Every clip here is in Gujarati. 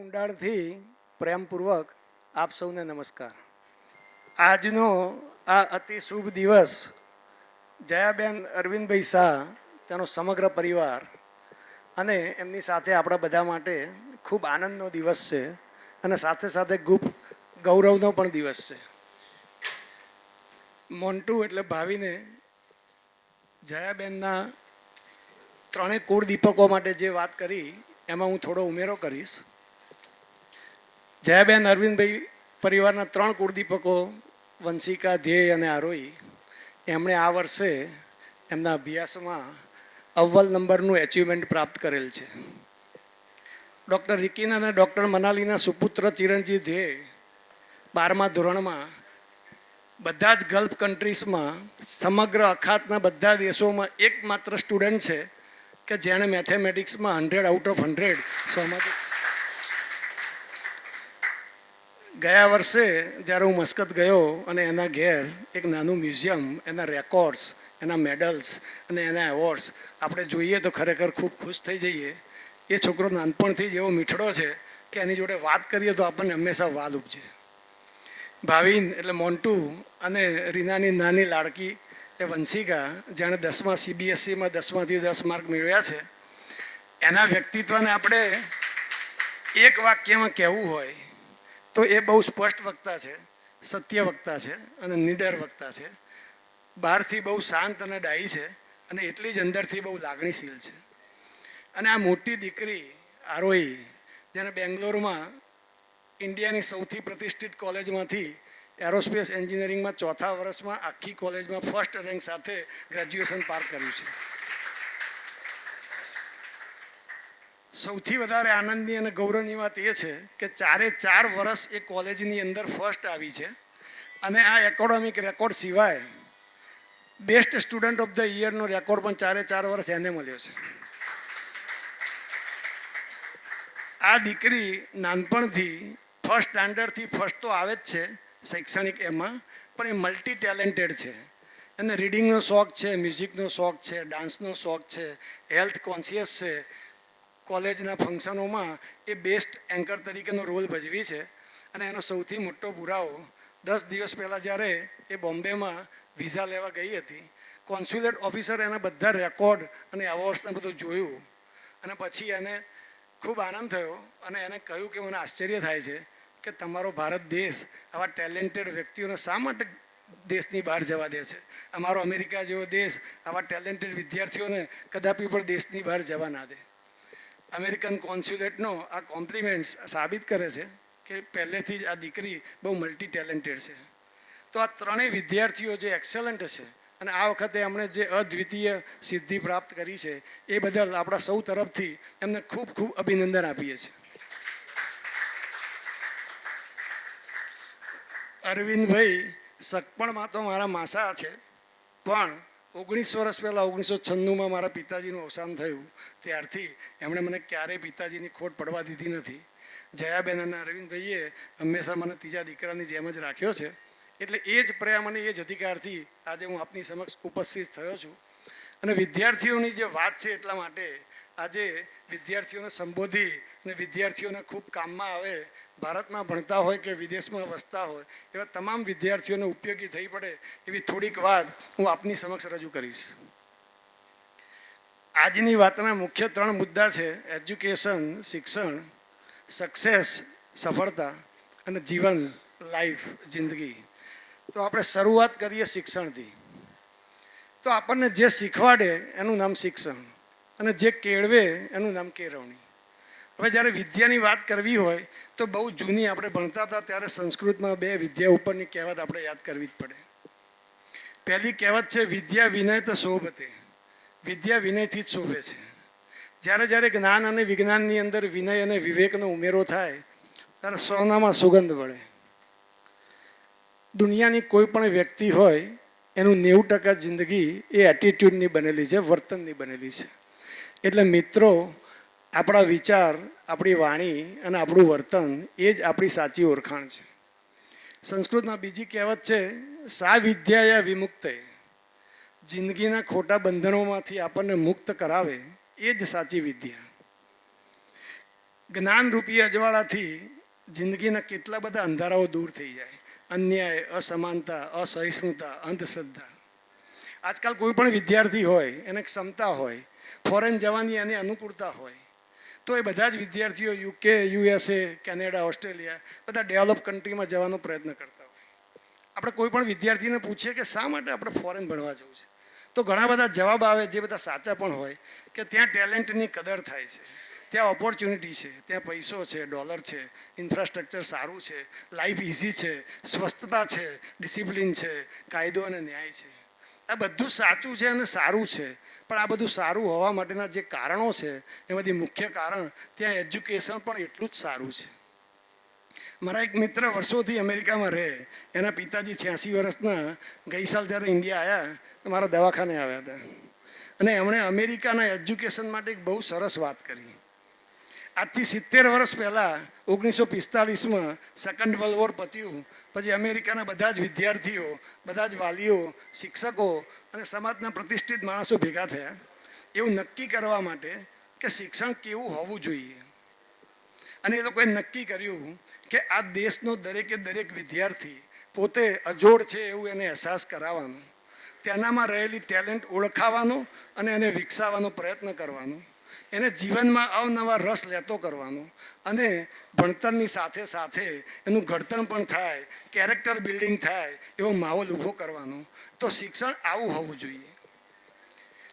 ઊંડાણથી પ્રેમપૂર્વક આપ સૌને નમસ્કાર. આજનો આ અતિ શુભ દિવસ જયાબેન અરવિંદભાઈ શાહ, તેનો સમગ્ર પરિવાર અને એમની સાથે આપણા બધા માટે ખૂબ આનંદનો દિવસ છે અને સાથે સાથે ખૂબ ગૌરવનો પણ દિવસ છે. મોન્ટુ એટલે ભાવીને જયાબેનના ત્રણેય કુળ દીપકો માટે જે વાત કરી એમાં હું થોડો ઉમેરો કરીશ. જયાબેન અરવિંદભાઈ પરિવારના ત્રણ કુળદીપકો વંશિકા, ધ્યેય અને આરોહી, એમણે આ વર્ષે એમના અભ્યાસમાં અવ્વલ નંબરનું એચિવમેન્ટ પ્રાપ્ત કરેલ છે. ડૉક્ટર રિકિન અને ડૉક્ટર મનાલીના સુપુત્ર ચિરંજીવ ધ્યેય 12મા ધોરણમાં બધા જ ગલ્ફ કન્ટ્રીઝમાં સમગ્ર અખાતના બધા દેશોમાં એકમાત્ર સ્ટુડન્ટ છે કે જેણે મેથેમેટિક્સમાં 100 આઉટ ઓફ 100 100માંથી. ગયા વર્ષે જ્યારે હું મસ્કત ગયો અને એના ઘેર એક નાનું મ્યુઝિયમ, એના રેકોર્ડ્સ, એના મેડલ્સ અને એના એવોર્ડ્સ આપણે જોઈએ તો ખરેખર ખૂબ ખુશ થઈ જઈએ. એ છોકરો નાનપણથી જ એવો મીઠડો છે કે એની જોડે વાત કરીએ તો આપણને હંમેશા વાલ ઉપજે. ભાવિન એટલે મોન્ટુ અને રીનાની નાની લાડકી એ વંશિકા, જેણે 10મા CBSEમાં 10માંથી 10 માર્ક મેળવ્યા છે, એના વ્યક્તિત્વને આપણે એક વાક્યમાં કહેવું હોય તો એ બહુ સ્પષ્ટ વક્તા છે, સત્ય વક્તા છે અને નિડર વક્તા છે. બહારથી બહુ શાંત અને ડાહી છે અને એટલી જ અંદરથી બહુ લાગણીશીલ છે. અને આ મોટી દીકરી આરોહી, જેને બેંગ્લોરમાં ઇન્ડિયાની સૌથી પ્રતિષ્ઠિત કોલેજમાંથી એરોસ્પેસ એન્જિનિયરિંગમાં 4થા વર્ષમાં આખી કોલેજમાં ફર્સ્ટ રેન્ક સાથે ગ્રેજ્યુએશન પાર કર્યું છે. સૌથી વધારે આનંદની અને ગૌરવની વાત એ છે કે 4 વર્ષ એ કોલેજની અંદર ફર્સ્ટ આવી છે અને આ એકેડેમિક રેકોર્ડ સિવાય બેસ્ટ સ્ટુડન્ટ ઓફ ધ યરનો રેકોર્ડ પણ 4 વર્ષ એને મળ્યો છે. આ દીકરી નાનપણથી ફર્સ્ટ સ્ટાન્ડર્ડથી ફર્સ્ટ તો આવે જ છે શૈક્ષણિક એમાં, પણ એ મલ્ટી ટેલેન્ટેડ છે. એને રીડિંગનો શોખ છે, મ્યુઝિકનો શોખ છે, ડાન્સનો શોખ છે, હેલ્થ કોન્શિયસ છે. કોલેજના ફંક્શનોમાં એ બેસ્ટ એન્કર તરીકેનો રોલ ભજવી છે. અને એનો સૌથી મોટો પુરાવો 10 દિવસ પહેલાં જ્યારે એ બોમ્બેમાં વિઝા લેવા ગઈ હતી, કોન્સ્યુલેટ ઓફિસર એના બધા રેકોર્ડ અને એવોર્ડ્સને બધું જોયું અને પછી એને ખૂબ આનંદ થયો અને એને કહ્યું કે મને આશ્ચર્ય થાય છે કે તમારો ભારત દેશ આવા ટેલેન્ટેડ વ્યક્તિઓને શા માટે દેશની બહાર જવા દે છે. અમારો અમેરિકા જેવો દેશ આવા ટેલેન્ટેડ વિદ્યાર્થીઓને કદાપી પણ દેશની બહાર જવા ના દે. અમેરિકન કોન્સ્યુલેટનો આ કોમ્પ્લિમેન્ટ્સ સાબિત કરે છે કે પહેલેથી જ આ દીકરી બહુ મલ્ટી ટેલેન્ટેડ છે. તો આ ત્રણેય વિદ્યાર્થીઓ જે એક્સેલન્ટ છે અને આ વખતે એમણે જે અદ્વિતીય સિદ્ધિ પ્રાપ્ત કરી છે એ બદલ આપણા સૌ તરફથી એમને ખૂબ ખૂબ અભિનંદન આપીએ છીએ. અરવિંદભાઈ સગપણમાં તો મારા માસા છે, પણ 19 વર્ષ પહેલાં 1996માં મારા પિતાજીનું અવસાન થયું ત્યારથી એમણે મને ક્યારેય પિતાજીની ખોટ પડવા દીધી નથી. જયાબેન અને અરવિંદભાઈએ હંમેશા મને ત્રીજા દીકરાની જેમ જ રાખ્યો છે. એટલે એ જ પ્રેમ અને એ જ અધિકારથી આજે હું આપની સમક્ષ ઉપસ્થિત થયો છું. અને વિદ્યાર્થીઓની જે વાત છે એટલા માટે આજે વિદ્યાર્થીઓને સંબોધી અને વિદ્યાર્થીઓને ખૂબ કામમાં આવે, ભારતમાં ભણતા હોય કે વિદેશમાં વસતા હોય એવા તમામ વિદ્યાર્થીઓને ઉપયોગી થઈ પડે એવી થોડીક વાત હું આપની સમક્ષ રજૂ કરીશ. આજની વાતના મુખ્ય 3 મુદ્દા છે: એજ્યુકેશન, શિક્ષણ, સક્સેસ, સફળતા, અને જીવન, લાઈફ, જિંદગી. તો આપણે શરૂઆત કરીએ શિક્ષણથી. તો આપણને જે શીખવાડે એનું નામ શિક્ષણ અને જે કેળવે એનું નામ કેળવણી. હવે જ્યારે વિદ્યાની વાત કરવી હોય તો બહુ જૂની આપણે ભણતા હતા ત્યારે સંસ્કૃતમાં 2 વિદ્યા ઉપરની કહેવત આપણે યાદ કરવી જ પડે. પહેલી કહેવત છે વિદ્યા વિનય તો શોભતે. વિદ્યા વિનયથી જ શોભે છે. જ્યારે જ્ઞાન અને વિજ્ઞાનની અંદર વિનય અને વિવેકનો ઉમેરો થાય ત્યારે સોનામાં સુગંધ વળે. દુનિયાની કોઈ પણ વ્યક્તિ હોય એનું 90% જિંદગી એ એટીટ્યૂડની બનેલી છે, વર્તનની બનેલી છે. એટલે મિત્રો, આપણા વિચાર, આપણી વાણી અને આપણું વર્તન એ જ આપણી સાચી ઓળખાણ છે. સંસ્કૃતમાં બીજી કહેવત છે સા વિદ્યાયા વિમુક્તે. જિંદગીના ખોટા બંધનોમાંથી આપણને મુક્ત કરાવે એ જ સાચી વિદ્યા. જ્ઞાનરૂપી અજવાળાથી જિંદગીના કેટલા બધા અંધારાઓ દૂર થઈ જાય. અન્યાય, અસમાનતા, અસહિષ્ણુતા, અંધશ્રદ્ધા. આજકાલ કોઈ પણ વિદ્યાર્થી હોય, એને ક્ષમતા હોય, ફોરેન જવાની એની અનુકૂળતા હોય, તો એ બધા જ વિદ્યાર્થીઓ યુકે, યુએસએ, કેનેડા, ઓસ્ટ્રેલિયા બધા ડેવલપ કન્ટ્રીમાં જવાનો પ્રયત્ન કરતા હોય. આપણે કોઈ પણ વિદ્યાર્થીને પૂછીએ કે શા માટે આપણે ફોરેન ભણવા જવું છે, તો ઘણા બધા જવાબ આવે, જે બધા સાચા પણ હોય, કે ત્યાં ટેલેન્ટની કદર થાય છે, ત્યાં ઓપોર્ચ્યુનિટી છે, ત્યાં પૈસો છે, ડોલર છે, ઇન્ફ્રાસ્ટ્રક્ચર સારું છે, લાઈફ ઇઝી છે, સ્વસ્થતા છે, ડિસિપ્લિન છે, કાયદો અને ન્યાય છે. આ બધું સાચું છે અને સારું છે, પણ આ બધું સારું હોવા માટેના જે કારણો છે એમાંથી મુખ્ય કારણ ત્યાં એજ્યુકેશન પણ એટલું જ સારું છે. મારા એક મિત્ર વર્ષોથી અમેરિકામાં રહે, એના પિતાજી 86 વર્ષના, ગઈ સાલ જ્યારે ઇન્ડિયા આવ્યા તો મારા દવાખાને આવ્યા હતા, અને એમણે અમેરિકાના એજ્યુકેશન માટે એક બહુ સરસ વાત કરી. આજથી 70 વર્ષ પહેલાં 1945માં સેકન્ડ વર્લ્ડ વોર પત્યું પછી અમેરિકાના બધા જ વિદ્યાર્થીઓ, બધા જ વાલીઓ, શિક્ષકો અને સમાજના પ્રતિષ્ઠિત માણસો ભેગા થયા એવું નક્કી કરવા માટે કે શિક્ષણ કેવું હોવું જોઈએ. અને એ લોકોએ નક્કી કર્યું કે આ દેશનો દરેકે દરેક વિદ્યાર્થી પોતે અજોડ છે એવું એને અહેસાસ કરાવવાનો, તેનામાં રહેલી ટેલેન્ટ ઓળખાવાનો અને એને વિકસાવવાનો પ્રયત્ન કરવાનો, એને જીવનમાં અવનવા રસ લેતો કરવાનો, અને ભણતરની સાથે સાથે એનું ઘડતર પણ થાય, કેરેક્ટર બિલ્ડિંગ થાય એવો માહોલ ઊભો કરવાનો. તો શિક્ષણ આવું હોવું જોઈએ.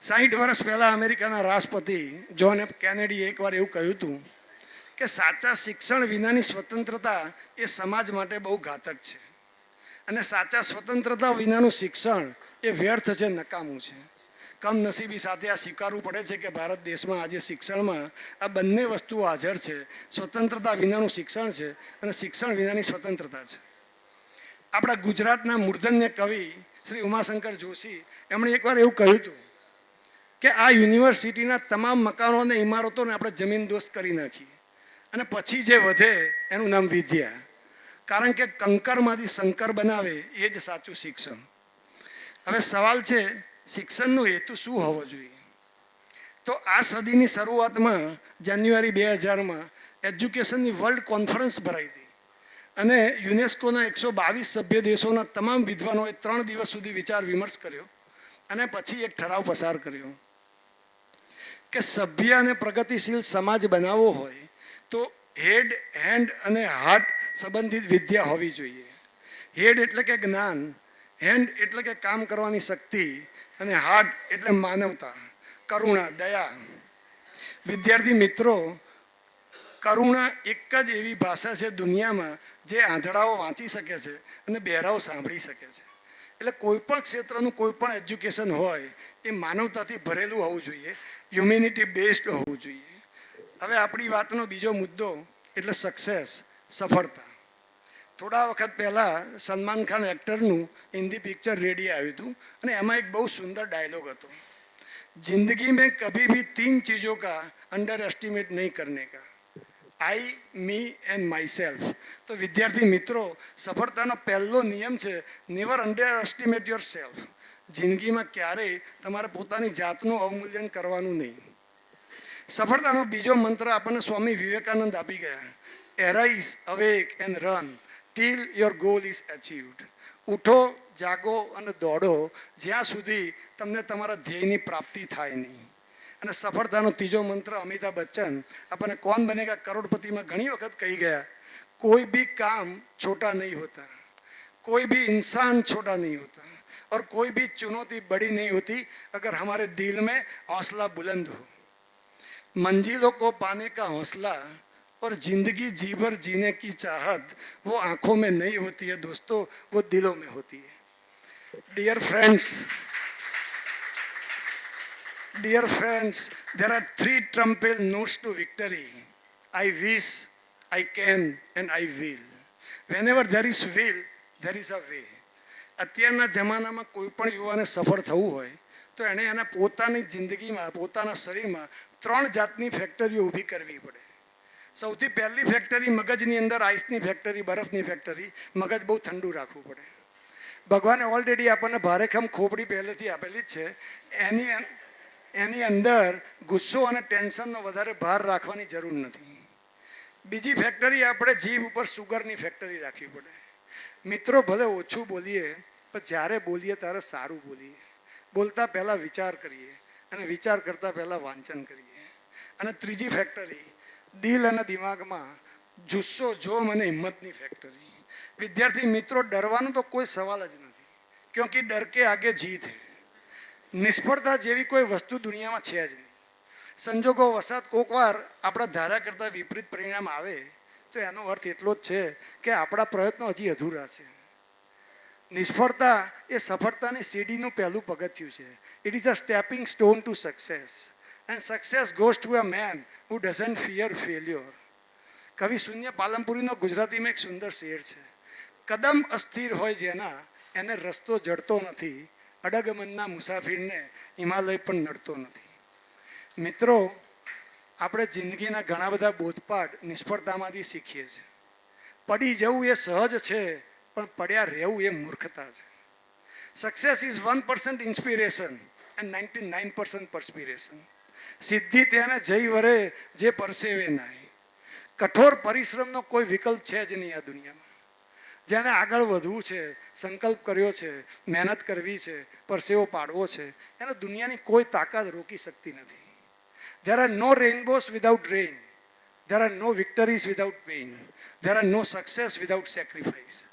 60 વર્ષ પહેલાં અમેરિકાના રાષ્ટ્રપતિ જ્હોન એફ કેનેડીએ એકવાર એવું કહ્યું હતું કે સાચા શિક્ષણ વિનાની સ્વતંત્રતા એ સમાજ માટે બહુ ઘાતક છે, અને સાચા સ્વતંત્રતા વિનાનું શિક્ષણ એ વ્યર્થ છે, નકામું છે. કમનસીબી સાથે આ સ્વીકારવું પડે છે કે ભારત દેશમાં આજે શિક્ષણમાં આ બંને વસ્તુઓ હાજર છે. સ્વતંત્રતા વિનાનું શિક્ષણ છે અને શિક્ષણ વિનાની સ્વતંત્રતા છે. આપણા ગુજરાતના મૂર્ધન્ય કવિ શ્રી ઉમાશંકર જોશી એમણે એકવાર એવું કહ્યું હતું કે આ યુનિવર્સિટીના તમામ મકાનો અને ઇમારતોને આપણે જમીનદોસ્ત કરી નાખીએ અને પછી જે વધે એનું નામ વિદ્યા, કારણ કે કંકરમાંથી શંકર બનાવે એ જ સાચું શિક્ષણ. હવે સવાલ છે, શિક્ષણનો હેતુ શું હોવો જોઈએ? તો આ સદીની શરૂઆતમાં જાન્યુઆરી 2000માં એજ્યુકેશનની વર્લ્ડ કોન્ફરન્સ ભરાઈ હતી, અને યુનેસ્કોના 122 સભ્ય દેશોના તમામ વિદ્વાનોએ 3 દિવસ સુધી વિચાર વિમર્શ કર્યો અને પછી એક ઠરાવ પસાર કર્યો કે સભ્ય અને પ્રગતિશીલ સમાજ બનાવવો હોય તો હેડ, હેન્ડ અને હાર્ટ સંબંધિત વિદ્યા હોવી જોઈએ. હેડ એટલે કે જ્ઞાન, હેન્ડ એટલે કે કામ કરવાની શક્તિ, અને હાર્ટ એટલે માનવતા, કરુણા, દયા. વિદ્યાર્થી મિત્રો, કરુણા એક જ એવી ભાષા છે દુનિયામાં જે આંધળાઓ વાંચી શકે છે અને બહેરાઓ સાંભળી શકે છે. એટલે કોઈ પણ ક્ષેત્રનું કોઈ પણ એજ્યુકેશન હોય એ માનવતાથી ભરેલું હોવું જોઈએ, હ્યુમેનિટી બેઝડ હોવું જોઈએ. હવે આપણી વાતનો બીજો મુદ્દો એટલે સક્સેસ, સફળતા. થોડા વખત પહેલાં સલમાન ખાન એક્ટરનું હિન્દી પિક્ચર રેડી આવ્યું હતું, અને એમાં એક બહુ સુંદર ડાયલોગ હતો, જિંદગી મેં કભી ભી 3 ચીज़ों का अंडर एस्टिमेट नहीं करने का, આઈ, મી એન્ડ માય સેલ્ફ. તો વિદ્યાર્થી મિત્રો, સફળતાનો પહેલો નિયમ છે never under estimate your self. જિંદગીમાં ક્યારેય તમારે પોતાની જાતનું અવમૂલ્યન કરવાનું નહીં. સફળતાનો બીજો મંત્ર આપણને સ્વામી વિવેકાનંદ આપી ગયા, arise, awake and run till your goal is achieved. ઉઠો, જાગો અને દોડો જ્યાં સુધી તમને તમારા ધ્યેયની પ્રાપ્તિ થાય નહીં. અને સફળતાનો ત્રીજો મંત્ર અમિતાભ બચ્ચન આપણને કોણ બનેગા કરોડપતિમાં ઘણી વખત કહી ગયા, કોઈ ભી કામ છોટા નહીં હોતા, કોઈ भी इंसान छोटा नहीं होता और कोई भी चुनौती बड़ी नहीं होती अगर हमारे दिल में हौसला बुलंद हो. मंजिलों को पाने का हौसला और जिंदगी जी भर जीने की चाहत वो आंखों में नहीं होती है दोस्तों, वो दिलों में होती है. Dear friends, there are 3 trumped notes to victory. I wish, I can and I will. Whenever there is will, there is a way. અત્યારના જમાનામાં કોઈ પણ યુવાને સફળ થવું હોય તો એણે એના પોતાની જિંદગીમાં, પોતાના શરીરમાં 3 જાતની ફેક્ટરીઓ ઊભી કરવી પડે. સૌથી પહેલી ફેક્ટરી મગજની અંદર, આઈસની ફેક્ટરી, બરફની ફેક્ટરી. મગજ બહુ ઠંડુ રાખવું પડે. ભગવાને ઓલરેડી આપણને ભારેખમ ખોપડી પહેલેથી આપેલી જ છે. એની અંદર ગુસ્સો અને ટેન્શનનો વધારે ભાર રાખવાની જરૂર નથી. બીજી ફેક્ટરી આપણે જીભ ઉપર સુગરની ફેક્ટરી રાખવી પડે. મિત્રો ભલે ઓછું બોલીએ પણ જ્યારે બોલીએ ત્યારે સારું બોલીએ. બોલતા પહેલાં વિચાર કરીએ અને વિચાર કરતાં પહેલાં વાંચન કરીએ. અને ત્રીજી ફેક્ટરી દિલ અને દિમાગમાં જુસ્સો જોમ અને હિંમતની ફેક્ટરી. વિદ્યાર્થી મિત્રો, ડરવાનો તો કોઈ સવાલ જ નથી, ક્યોંકિ ડર કે આગે જીત હૈ. નિષ્ફળતા જેવી કોઈ વસ્તુ દુનિયામાં છે જ નહીં. સંજોગો વસાત કોક વાર આપણા ધારા કરતાં વિપરીત પરિણામ આવે તો એનો અર્થ એટલો જ છે કે આપણા પ્રયત્નો હજી અધૂરા છે. નિષ્ફળતા એ સફળતાની સીડીનું પહેલું પગથિયું છે. It is a stepping stone to success, and success goes to a main who doesn't fear failure. કવિ શૂન્ય પાલનપુરીનો ગુજરાતીમાં એક સુંદર શેર છે. કદમ અસ્થિર હોય જેના, એને રસ્તો જડતો નથી. અડગમનના મુસાફિરને હિમાલય પણ નડતો નથી. મિત્રો, આપણે જિંદગીના ઘણા બધા બોધપાઠ નિષ્ફળતામાંથી શીખીએ છીએ. પડી જવું એ સહજ છે, પણ પડ્યા રહેવું એ મૂર્ખતા છે. Success is 1% inspiration and 99% પરસ્પિરેશન. સિદ્ધિ તેને જઈ વરે જે પરસેવે નાય. કઠોર પરિશ્રમનો કોઈ વિકલ્પ છે જ નહીં આ દુનિયામાં. જેને આગળ વધવું છે, સંકલ્પ કર્યો છે, મહેનત કરવી છે, પરસેવો પાડવો છે, એને દુનિયાની કોઈ તાકાત રોકી શકતી નથી. There are no rainbows without rain. There are no victories without pain. There are no success without sacrifice.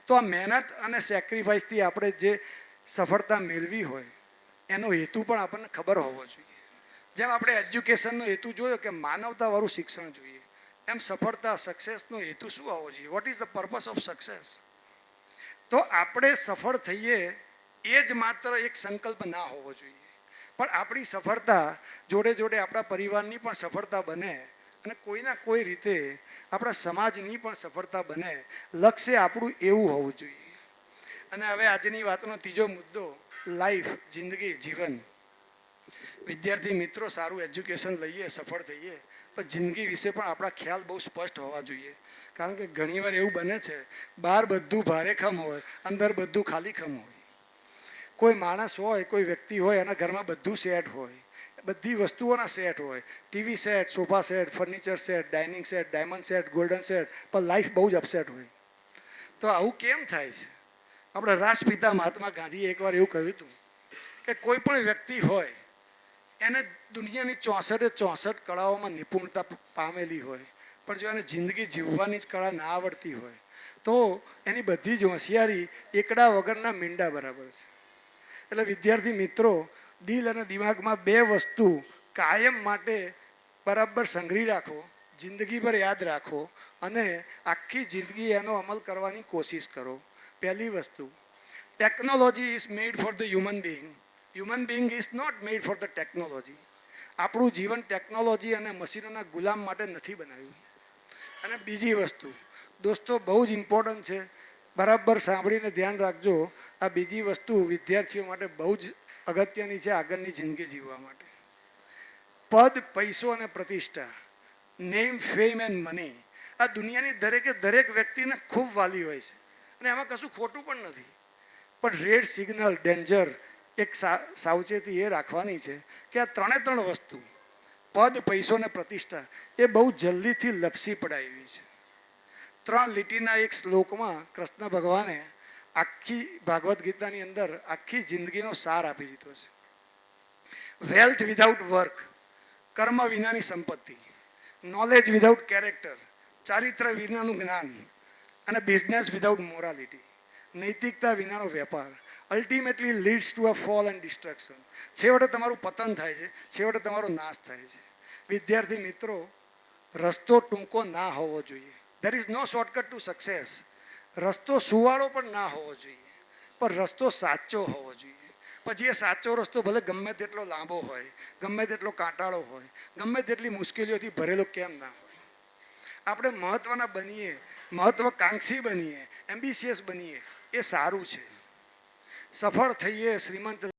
તો આ મહેનત અને સેક્રિફાઈસથી આપણે જે સફળતા મેળવી હોય એનો હેતુ પણ આપણને ખબર હોવો જોઈએ. જેમ આપણે એજ્યુકેશનનો હેતુ જોયો કે માનવતાવાળું શિક્ષણ જોઈએ, એમ સફળતા સક્સેસનો હેતુ શું હોવો જોઈએ? What is the purpose of success? તો આપણે સફળ થઈએ એ જ માત્ર એક સંકલ્પ ના હોવો જોઈએ, પણ આપણી સફળતા જોડે જોડે આપણા પરિવારની પણ સફળતા બને અને કોઈના કોઈ રીતે આપણા સમાજની પણ સફળતા બને. લક્ષ્ય આપણું એવું હોવું જોઈએ. અને હવે આજની વાતનો ત્રીજો મુદ્દો, લાઈફ, જિંદગી, જીવન. વિદ્યાર્થી મિત્રો, સારું એજ્યુકેશન લઈએ, સફળ થઈએ, પણ જિંદગી વિશે પણ આપણા ખ્યાલ બહુ સ્પષ્ટ હોવા જોઈએ. કારણ કે ઘણીવાર એવું બને છે, બહાર બધું ભારેખમ હોય, અંદર બધું ખાલીખમ હોય. કોઈ માણસ હોય, કોઈ વ્યક્તિ હોય, એના ઘરમાં બધું સેટ હોય, બધી વસ્તુઓના સેટ હોય, TV set, sofa set, furniture set, dining set, diamond set, golden set, પણ લાઈફ બહુ જ અપસેટ હોય. તો આવું કેમ થાય છે? આપણે રાષ્ટ્રપિતા મહાત્મા ગાંધીએ એકવાર એવું કહ્યું હતું કે કોઈ પણ વ્યક્તિ હોય એને દુનિયાની 64 કળાઓમાં નિપુણતા પામેલી હોય, પણ જો એને જિંદગી જીવવાની જ કળા ના આવડતી હોય તો એની બધી જ હોશિયારી એકડા વગરના મીંડા બરાબર છે. એટલે વિદ્યાર્થી મિત્રો, દિલ અને દિમાગમાં બે વસ્તુ કાયમ માટે બરાબર સંઘરી રાખો, જિંદગી પર યાદ રાખો અને આખી જિંદગી એનો અમલ કરવાની કોશિશ કરો. પહેલી વસ્તુ, technology is made for the human being. Human being is not made for the technology. આપણું જીવન ટેકનોલોજી અને મશીનોના ગુલામ માટે નથી બનાવ્યું. અને બીજી વસ્તુ, દોસ્તો, બહુ જ ઇમ્પોર્ટન્ટ છે, બરાબર સાંભળીને ધ્યાન રાખજો. આ બીજી વસ્તુ વિદ્યાર્થીઓ માટે બહુ જ અગત્યની છે આગળની જિંદગી જીવવા માટે. પદ, પૈસો અને પ્રતિષ્ઠા, નેમ, ફેમ એન્ડ મની, આ દુનિયાની દરેક વ્યક્તિને ખૂબ વાલી હોય છે અને એમાં કશું ખોટું પણ નથી. પણ રેડ સિગ્નલ, ડેન્જર, એક સાવચેતી એ રાખવાની છે કે આ ત્રણ વસ્તુ, પદ, પૈસો અને પ્રતિષ્ઠા, એ બહુ જલ્દીથી લપસી પડાય એવી છે. 3 લીટીના એક શ્લોકમાં કૃષ્ણ ભગવાને આખી ભાગવત ગીતાની અંદર આખી જિંદગીનો સાર આપી દીધો છે. વેલ્થ વિધાઉટ વર્ક, કર્મ વિનાની સંપત્તિ, નોલેજ વિધાઉટ કેરેક્ટર, ચારિત્ર વિનાનું જ્ઞાન, અને બિઝનેસ વિધાઉટ મોરાલિટી, નૈતિકતા વિનાનો વેપાર, ultimately leads to a fall and destruction. છેવટે તમારું પતન થાય છે, છેવટે તમારો નાશ થાય છે. વિદ્યાર્થી મિત્રો, રસ્તો ટૂંકો ના હોવો જોઈએ. There is no shortcut to success. રસ્તો સુવાળો પણ ના હોવો જોઈએ, પણ રસ્તો સાચો હોવો જોઈએ. પછી એ સાચો રસ્તો ભલે ગમે તેટલો લાંબો હોય, ગમે તેટલો કાંટાળો હોય, ગમે તેટલી મુશ્કેલીઓથી ભરેલો કેમ ના હોય. આપણે મહત્ત્વના બનીએ, મહત્ત્વાકાંક્ષી બનીએ, એમ્બિશિયસ બનીએ, એ સારું છે. સફળ થઈએ, શ્રીમંત